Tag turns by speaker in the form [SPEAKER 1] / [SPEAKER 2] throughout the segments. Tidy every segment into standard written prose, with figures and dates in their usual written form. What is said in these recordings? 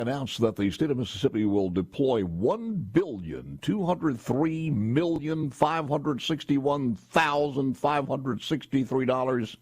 [SPEAKER 1] announced that the state of Mississippi will deploy $1,203,561,563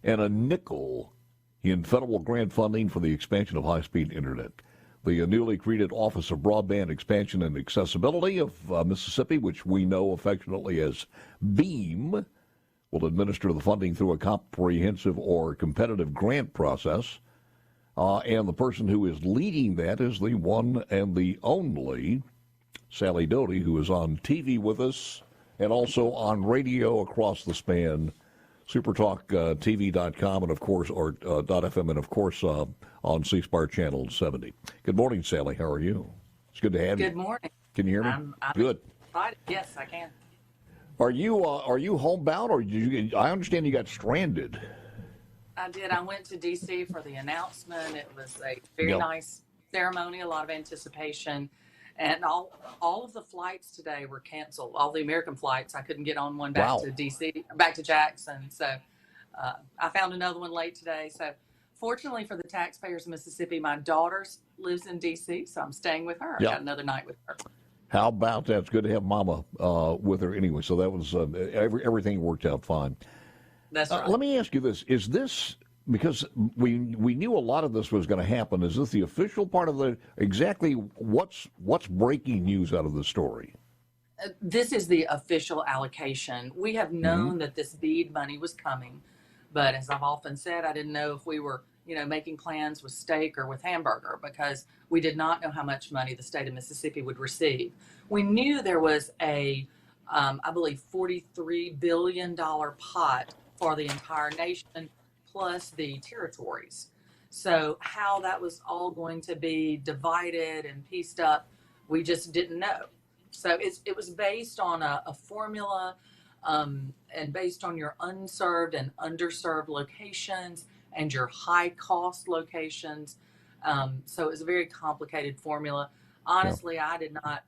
[SPEAKER 1] and a nickel in federal grant funding for the expansion of high-speed internet. The newly created Office of Broadband Expansion and Accessibility of Mississippi, which we know affectionately as BEAM, will administer the funding through a comprehensive or competitive grant process. And the person who is leading that is the one and the only Sally Doty, who is on TV with us and also on radio across the span, SuperTalk.tv.com and, of course, or .fm, and, of course, on C-Spar Channel 70. Good morning, Sally. How are you? It's good to have you.
[SPEAKER 2] Good morning.
[SPEAKER 1] Can you hear me?
[SPEAKER 2] I'm
[SPEAKER 1] good.
[SPEAKER 2] Excited. Yes, I can.
[SPEAKER 1] Are you homebound, or I understand you got stranded?
[SPEAKER 2] I did. I went to D.C. for the announcement. It was a very nice ceremony, a lot of anticipation. And all of the flights today were canceled. All the American flights. I couldn't get on one back to D.C., back to Jackson. So I found another one late today. So fortunately for the taxpayers of Mississippi, my daughter lives in D.C., so I'm staying with her. I got another night with her.
[SPEAKER 1] How about that? It's good to have Mama with her anyway. So that was everything worked out fine.
[SPEAKER 2] That's right.
[SPEAKER 1] Let me ask you this. Is this, because we knew a lot of this was going to happen, is this the official part of exactly what's breaking news out of the story?
[SPEAKER 2] This is the official allocation. We have known that this BEAD money was coming, but as I've often said, I didn't know if we were, making plans with steak or with hamburger, because we did not know how much money the state of Mississippi would receive. We knew there was a, I believe, $43 billion pot for the entire nation, plus the territories. So how that was all going to be divided and pieced up, we just didn't know. So it was based on a formula and based on your unserved and underserved locations and your high-cost locations. So it was a very complicated formula. Honestly, I did not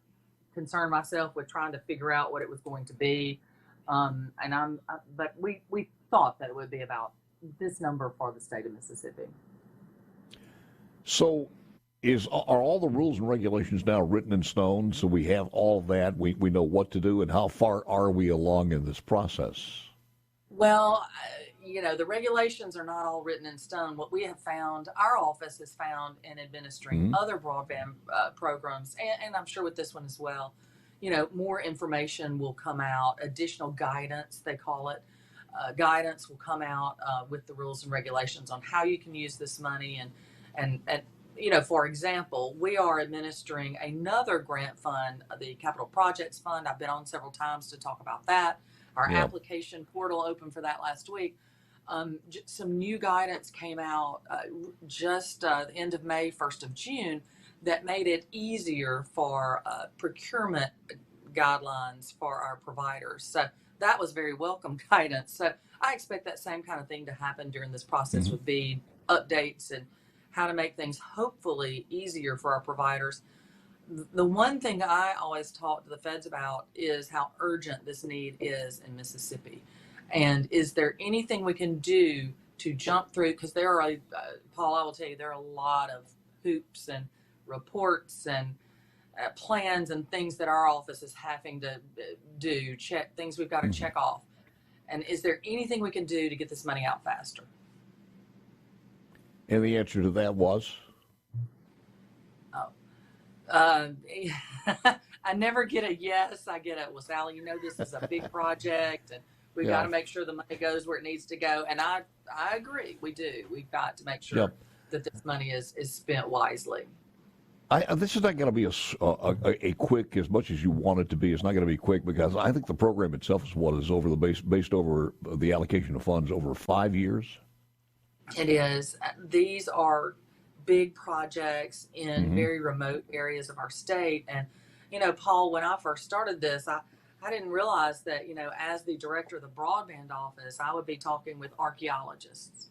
[SPEAKER 2] concern myself with trying to figure out what it was going to be. But we thought that it would be about this number for the state of Mississippi.
[SPEAKER 1] So are all the rules and regulations now written in stone, so we have all that, we know what to do, and how far are we along in this process?
[SPEAKER 2] Well, the regulations are not all written in stone. What we have found, our office has found in administering other broadband programs, and I'm sure with this one as well, more information will come out, additional guidance, they call it. Guidance will come out with the rules and regulations on how you can use this money. And for example, we are administering another grant fund, the Capital Projects Fund. I've been on several times to talk about that. Our application portal opened for that last week. Some new guidance came out just the end of May, 1st of June, that made it easier for procurement guidelines for our providers. So that was very welcome guidance. So I expect that same kind of thing to happen during this process with BEAD updates and how to make things hopefully easier for our providers. The one thing I always talk to the feds about is how urgent this need is in Mississippi. And is there anything we can do to jump through? Because there are, Paul, I will tell you, there are a lot of hoops and reports and plans and things that our office is having to do, check things we've got to check off. And is there anything we can do to get this money out faster?
[SPEAKER 1] And the answer to that was?
[SPEAKER 2] I never get a yes. I get a, well, Sally, this is a big project and we've got to make sure the money goes where it needs to go. And I agree. We do. We've got to make sure that this money is spent wisely.
[SPEAKER 1] This is not going to be a quick, as much as you want it to be. It's not going to be quick, because I think the program itself is what is over the based over the allocation of funds over 5 years.
[SPEAKER 2] It is. These are big projects in very remote areas of our state. And, Paul, when I first started this, I didn't realize that, as the director of the broadband office, I would be talking with archaeologists.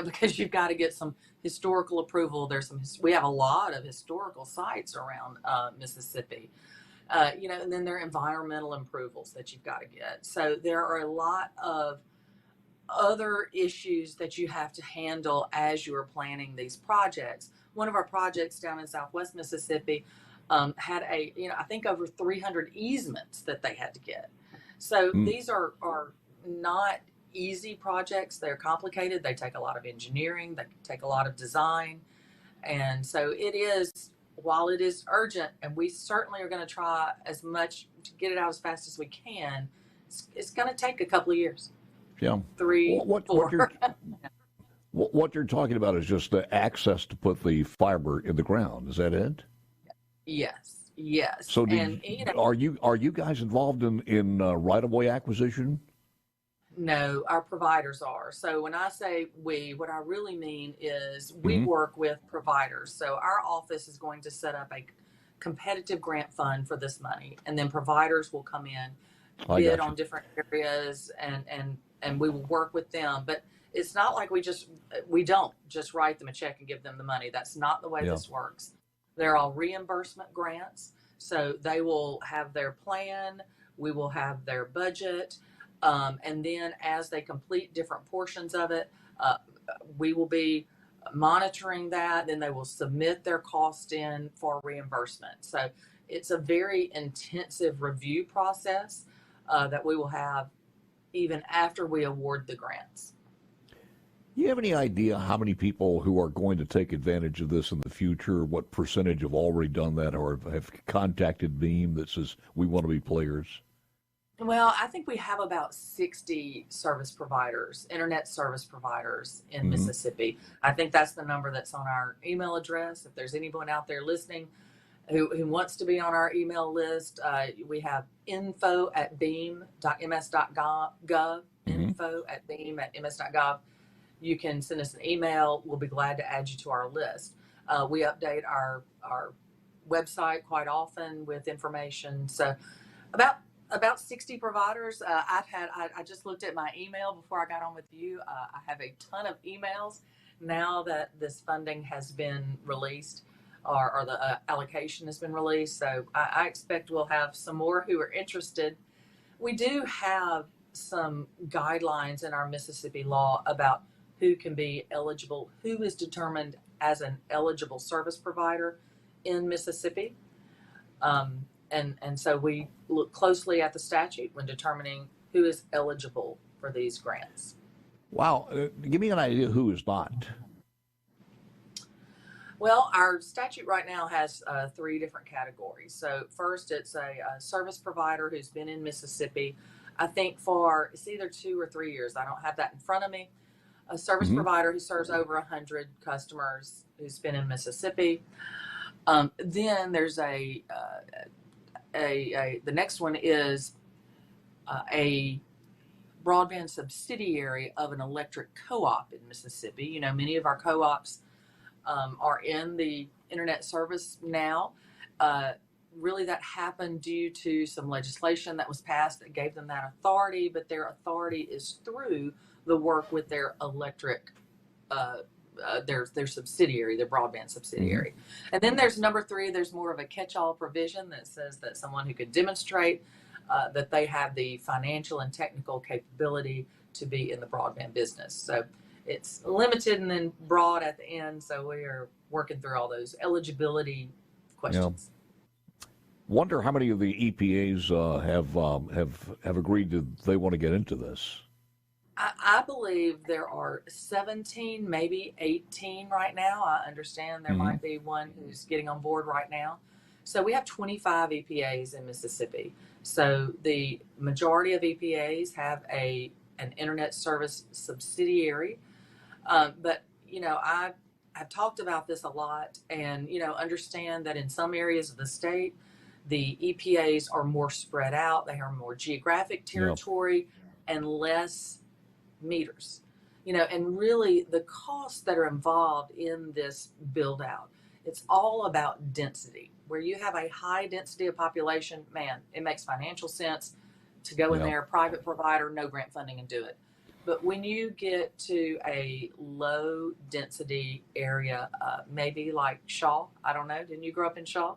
[SPEAKER 2] Because you've got to get some historical approval. We have a lot of historical sites around Mississippi, and then there are environmental approvals that you've got to get. So there are a lot of other issues that you have to handle as you are planning these projects. one of our projects down in Southwest Mississippi had I think over 300 easements that they had to get. So these are not easy projects. They're complicated. They take a lot of engineering. They take a lot of design. And so it is, while it is urgent, and we certainly are going to try as much to get it out as fast as we can, it's going to take a couple of years.
[SPEAKER 1] Yeah.
[SPEAKER 2] 3, 4.
[SPEAKER 1] What you're talking about is just the access to put the fiber in the ground. Is that it?
[SPEAKER 2] Yes.
[SPEAKER 1] So are you guys involved in right-of-way acquisition?
[SPEAKER 2] No, our providers are. So when I say we, what I really mean is we work with providers. So our office is going to set up a competitive grant fund for this money, and then providers will come in, bid on different areas, and we will work with them. But it's not like we don't just write them a check and give them the money. That's not the way this works. They're all reimbursement grants. So they will have their plan. We will have their budget. And then as they complete different portions of it, we will be monitoring that. Then they will submit their cost in for reimbursement. So it's a very intensive review process that we will have even after we award the grants.
[SPEAKER 1] You have any idea how many people who are going to take advantage of this in the future? What percentage have already done that or have contacted Beam that says we want to be players?
[SPEAKER 2] Well, I think we have about 60 service providers, internet service providers in Mississippi. I think that's the number that's on our email address. If there's anyone out there listening who wants to be on our email list, we have info@beam.ms.gov, info@beam.ms.gov. You can send us an email. We'll be glad to add you to our list. We update our website quite often with information. So about 60 providers. I just looked at my email before I got on with you. I have a ton of emails now that this funding has been released or the allocation has been released. So I expect we'll have some more who are interested. We do have some guidelines in our Mississippi law about who can be eligible, who is determined as an eligible service provider in Mississippi. And so we look closely at the statute when determining who is eligible for these grants.
[SPEAKER 1] Wow. Give me an idea who is not.
[SPEAKER 2] Well, our statute right now has 3 different categories. So first, it's a service provider who's been in Mississippi, I think it's either 2 or 3 years. I don't have that in front of me. A service provider who serves over 100 customers who's been in Mississippi. Then there's the next one is a broadband subsidiary of an electric co-op in Mississippi. Many of our co-ops are in the internet service now. Really, that happened due to some legislation that was passed that gave them that authority, but their authority is through the work with their electric, their subsidiary, their broadband subsidiary. And then there's number 3, there's more of a catch-all provision that says that someone who could demonstrate that they have the financial and technical capability to be in the broadband business. So it's limited and then broad at the end. So we are working through all those eligibility questions.
[SPEAKER 1] Wonder how many of the EPAs have agreed that they want to get into this.
[SPEAKER 2] I believe there are 17, maybe 18 right now. I understand there might be one who's getting on board right now. So we have 25 EPAs in Mississippi. So the majority of EPAs have an internet service subsidiary. But, I've talked about this a lot and, understand that in some areas of the state, the EPAs are more spread out. They are more geographic territory and less meters, and really the costs that are involved in this build out, it's all about density. Where you have a high density of population, man, it makes financial sense to go in there, private provider, no grant funding, and do it. But when you get to a low density area, maybe like Shaw, I don't know, didn't you grow up in Shaw?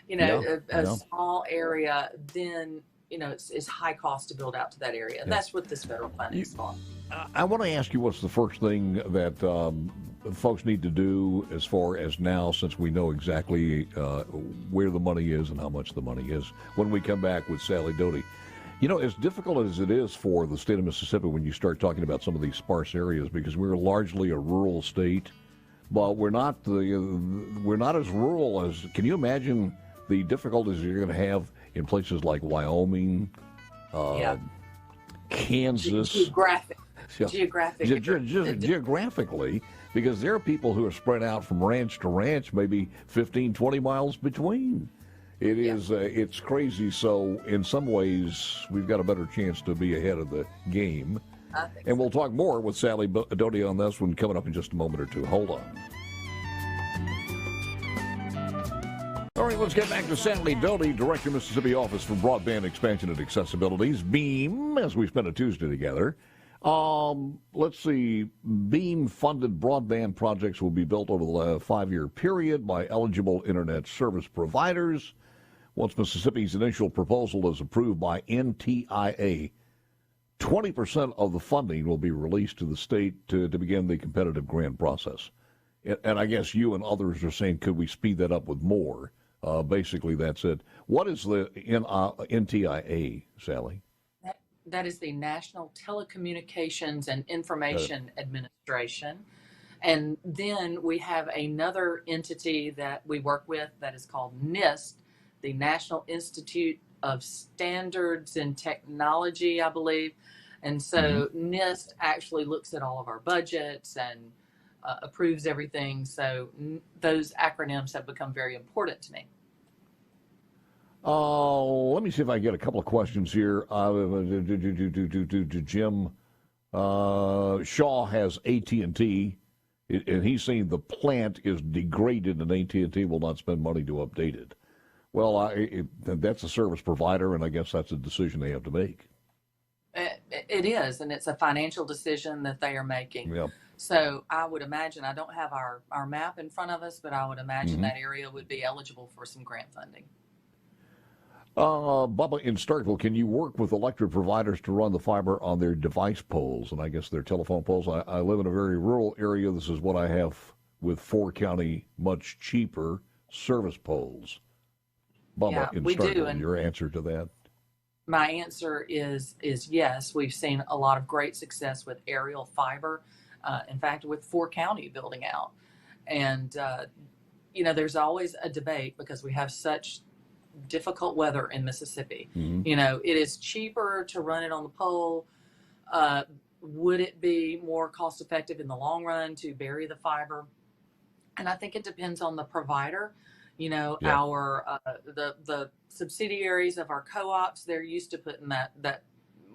[SPEAKER 2] A small area, then it's high cost to build out to that area. And that's what this federal funding is for.
[SPEAKER 1] I want to ask you, what's the first thing that folks need to do as far as now, since we know exactly where the money is and how much the money is, when we come back with Sally Doty? As difficult as it is for the state of Mississippi when you start talking about some of these sparse areas, because we're largely a rural state, but we're not as rural as. Can you imagine the difficulties you're going to have in places like Wyoming, Kansas? Geographically, because there are people who are spread out from ranch to ranch, maybe 15, 20 miles between. It's crazy. So in some ways, we've got a better chance to be ahead of the game. And we'll talk more with Sally Doty on this one coming up in just a moment or two. Hold on. All right, let's get back to Sally Doty, Director, Mississippi Office for Broadband Expansion and Accessibilities, BEAM, as we spent a Tuesday together. Let's see, BEAM-funded broadband projects will be built over the 5-year period by eligible internet service providers. Once Mississippi's initial proposal is approved by NTIA, 20% of the funding will be released to the state to begin the competitive grant process. And I guess you and others are saying, could we speed that up with more? Basically, that's it. What is the NTIA, Sally?
[SPEAKER 2] That is the National Telecommunications and Information Administration. And then we have another entity that we work with that is called NIST, the National Institute of Standards and Technology, I believe. And so NIST actually looks at all of our budgets and approves everything. So those acronyms have become very important to me.
[SPEAKER 1] Let me see if I get a couple of questions here. Jim Shaw has AT&T, and he's saying the plant is degraded and AT&T will not spend money to update it. Well, that's a service provider, and I guess that's a decision they have to make.
[SPEAKER 2] It is, and it's a financial decision that they are making.
[SPEAKER 1] Yep.
[SPEAKER 2] So I would imagine, I don't have our map in front of us, but I would imagine that area would be eligible for some grant funding.
[SPEAKER 1] Bubba in Starkville, can you work with electric providers to run the fiber on their device poles, and I guess their telephone poles? I live in a very rural area. This is what I have with 4-county, much cheaper service poles. Bubba in Starkville, your answer to that?
[SPEAKER 2] My answer is yes. We've seen a lot of great success with aerial fiber. In fact, with 4-county building out. And, there's always a debate because we have such difficult weather in Mississippi. It is cheaper to run it on the pole. Would it be more cost effective in the long run to bury the fiber? And I think it depends on the provider. Our the subsidiaries of our co-ops, they're used to putting that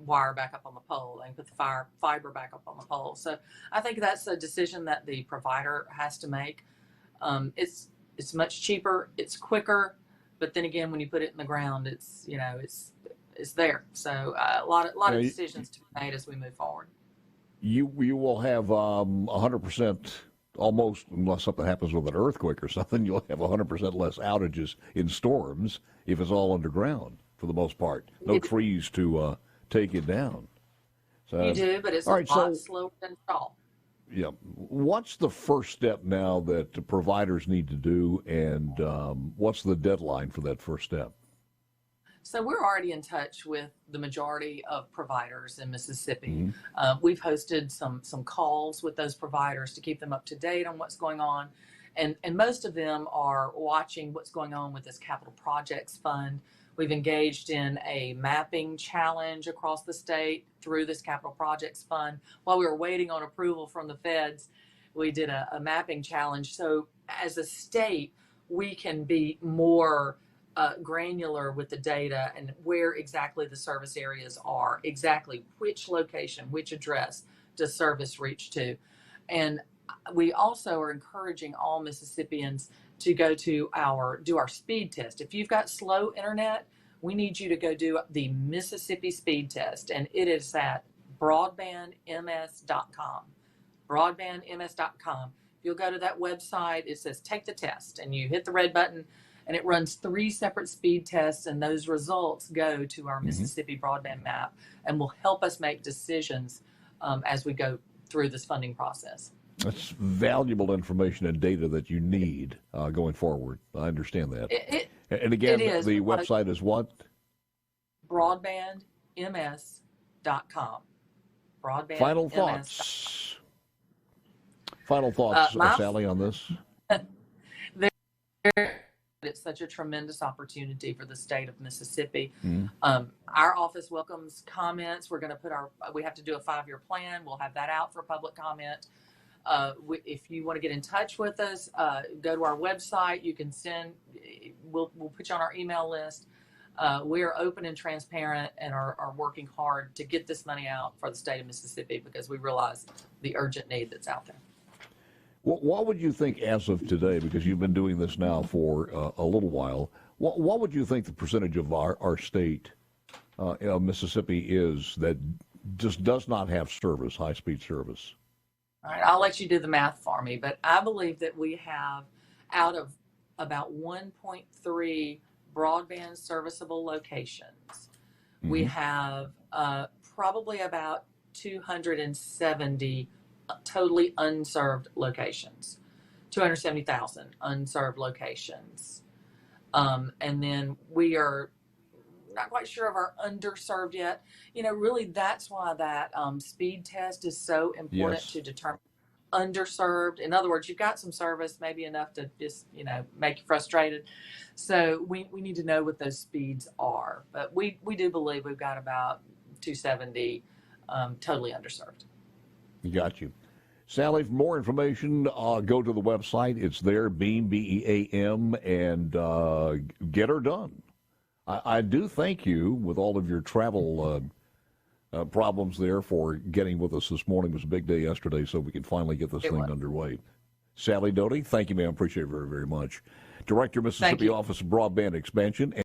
[SPEAKER 2] wire back up on the pole and put the fiber back up on the pole. So I think that's a decision that the provider has to make. It's much cheaper, it's quicker, but then again, when you put it in the ground, it's there. So a lot of decisions to be made as we move forward.
[SPEAKER 1] You will have 100%. Almost, unless something happens with an earthquake or something, you'll have 100% less outages in storms if it's all underground for the most part. No trees to take it down. So,
[SPEAKER 2] you do, but it's a lot slower to install.
[SPEAKER 1] Yeah. What's the first step now that the providers need to do, and what's the deadline for that first step?
[SPEAKER 2] So we're already in touch with the majority of providers in Mississippi. We've hosted some calls with those providers to keep them up to date on what's going on. And most of them are watching what's going on with this Capital Projects Fund. We've engaged in a mapping challenge across the state through this Capital Projects Fund. While we were waiting on approval from the feds, we did a mapping challenge. So as a state, we can be more granular with the data and where exactly the service areas are, exactly which location, which address does service reach to. And we also are encouraging all Mississippians to go to do our speed test. If you've got slow internet, we need you to go do the Mississippi speed test, and it is at broadbandms.com. broadbandms.com. If you'll go to that website, it says take the test, and you hit the red button, and it runs 3 separate speed tests, and those results go to our Mississippi broadband map and will help us make decisions as we go through this funding process.
[SPEAKER 1] That's valuable information and data that you need going forward. I understand that. And again, the website is what?
[SPEAKER 2] Broadbandms.com. Broadband.
[SPEAKER 1] Final thoughts. Final thoughts, Sally, on this?
[SPEAKER 2] It's such a tremendous opportunity for the state of Mississippi. Our office welcomes comments. We're going to we have to do a 5-year plan. We'll have that out for public comment. If you want to get in touch with us, go to our website. You can we'll put you on our email list. We are open and transparent and are working hard to get this money out for the state of Mississippi because we realize the urgent need that's out there.
[SPEAKER 1] What would you think as of today, because you've been doing this now for a little while, what would you think the percentage of our state, Mississippi, is that just does not have service, high-speed service?
[SPEAKER 2] All right, I'll let you do the math for me, but I believe that we have, out of about 1.3 broadband serviceable locations, we have probably about 270 totally unserved locations, 270,000 unserved locations. And then we are not quite sure of our underserved yet. Really that's why that speed test is so important to determine underserved. In other words, you've got some service, maybe enough to just, make you frustrated. So we need to know what those speeds are. But we do believe we've got about 270 totally underserved.
[SPEAKER 1] Got you. Sally, for more information, go to the website. It's there, BEAM, BEAM, and get her done. I do thank you with all of your travel problems there for getting with us this morning. It was a big day yesterday, so we could finally get this thing underway. Sally Doty, thank you, ma'am. Appreciate it very, very much. Director, Mississippi Office of Broadband Expansion.